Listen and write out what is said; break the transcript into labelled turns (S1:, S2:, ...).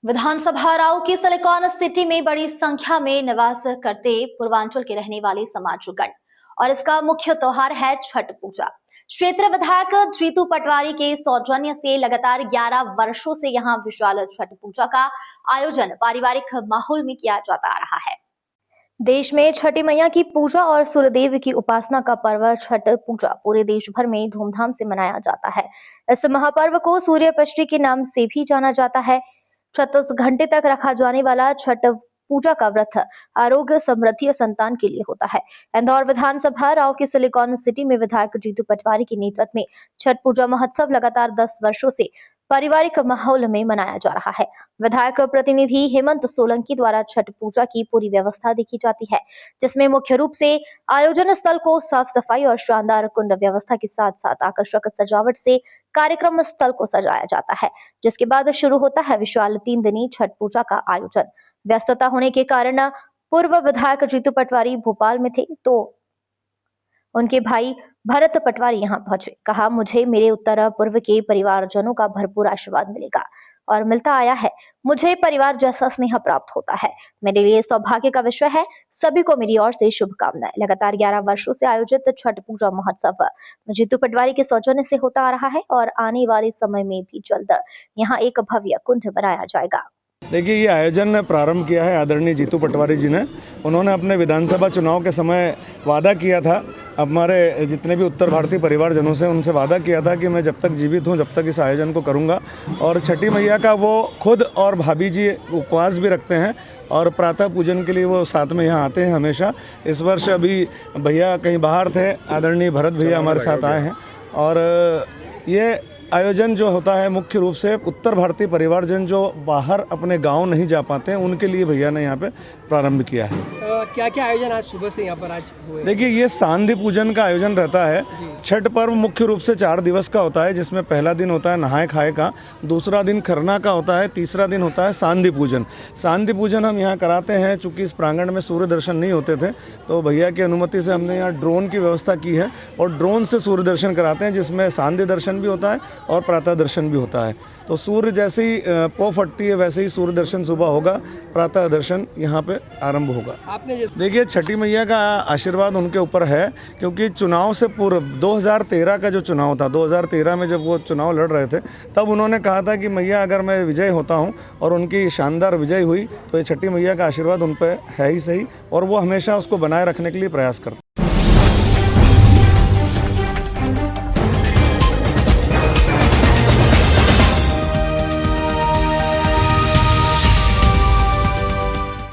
S1: विधानसभा राव की silicon city में बड़ी संख्या में निवास करते पूर्वांचल के रहने वाले समाजगण और इसका मुख्य त्योहार है छठ पूजा। क्षेत्र विधायक जीतू पटवारी के सौजन्य से लगातार 11 वर्षों से यहां विशाल छठ पूजा का आयोजन पारिवारिक माहौल में किया जाता आ रहा है। देश में छठी मैया की पूजा और सूर्यदेव की उपासना का पर्व छठ पूजा पूरे देश भर में धूमधाम से मनाया जाता है। इस महापर्व को सूर्य पष्ठी के नाम से भी जाना जाता है। 36 घंटे तक रखा जाने वाला छठ पूजा का व्रत आरोग्य, समृद्धि और संतान के लिए होता है। इंदौर विधानसभा राव की सिलिकॉन सिटी में विधायक जीतू पटवारी के नेतृत्व में छठ पूजा महोत्सव लगातार 10 वर्षों से पारिवारिक माहौल में मनाया जा रहा है। विधायक प्रतिनिधि हेमंत सोलंकी द्वारा छठ पूजा की पूरी व्यवस्था देखी जाती है, जिसमें मुख्य रूप से आयोजन स्थल को साफ सफाई और शानदार कुंड व्यवस्था के साथ साथ आकर्षक सजावट से कार्यक्रम स्थल को सजाया जाता है, जिसके बाद शुरू होता है विशाल 3 दिनी छठ पूजा का आयोजन। व्यस्तता होने के कारण पूर्व विधायक जीतू पटवारी भोपाल में थे, तो उनके भाई भरत पटवारी यहां पहुंचे। कहा, मुझे मेरे उत्तर पूर्व के परिवारजनों का भरपूर आशीर्वाद मिलेगा और मिलता आया है। मुझे परिवार जैसा स्नेह प्राप्त होता है। मेरे लिए सौभाग्य का विषय है। सभी को मेरी ओर से शुभकामनाएं। लगातार 11 वर्षों से आयोजित छठ पूजा महोत्सव जीतू पटवारी के सौजन्य से होता आ रहा है और आने वाले समय में भी जल्द यहाँ एक भव्य कुंड बनाया जाएगा।
S2: देखिए, ये आयोजन प्रारंभ किया है आदरणीय जीतू पटवारी जी ने। उन्होंने अपने विधानसभा चुनाव के समय वादा किया था, हमारे जितने भी उत्तर भारतीय परिवारजनों से उनसे वादा किया था कि मैं जब तक जीवित हूँ जब तक इस आयोजन को करूँगा। और छठी मैया का वो खुद और भाभी जी उपवास भी रखते हैं और प्रातः पूजन के लिए वो साथ में यहाँ आते हैं हमेशा। इस वर्ष अभी भैया कहीं बाहर थे, आदरणीय भरत भैया हमारे साथ आए हैं। और ये आयोजन जो होता है मुख्य रूप से उत्तर भारतीय परिवारजन जो बाहर अपने गांव नहीं जा पाते हैं उनके लिए भैया ने यहाँ पे प्रारंभ किया है।
S3: क्या क्या आयोजन आज सुबह से यहाँ पर आज हुए?
S2: देखिए, ये सांध्य पूजन का आयोजन रहता है। छठ पर्व मुख्य रूप से 4 दिवस का होता है, जिसमें पहला दिन होता है नहाए खाए का, दूसरा दिन खरना का होता है, तीसरा दिन होता है सांध्य पूजन। सांध्य पूजन हम यहाँ कराते हैं चूँकि इस प्रांगण में सूर्य दर्शन नहीं होते थे, तो भैया की अनुमति से हमने यहाँ ड्रोन की व्यवस्था की है और ड्रोन से सूर्य दर्शन कराते हैं, जिसमें सांध्य दर्शन भी होता है और प्रातः दर्शन भी होता है। तो सूर्य जैसे ही पौ फटती है वैसे ही सूर्य दर्शन सुबह होगा, प्रातः दर्शन यहाँ पे आरंभ होगा।
S3: आपने
S2: देखिए, छठी मैया का आशीर्वाद उनके ऊपर है, क्योंकि चुनाव से पूर्व 2013 का जो चुनाव था, 2013 में जब वो चुनाव लड़ रहे थे, तब उन्होंने कहा था कि मैया अगर मैं विजय होता हूँ, और उनकी शानदार विजय हुई, तो ये छठी मैया का आशीर्वाद उन पर है ही सही और वो हमेशा उसको बनाए रखने के लिए प्रयास करते हैं।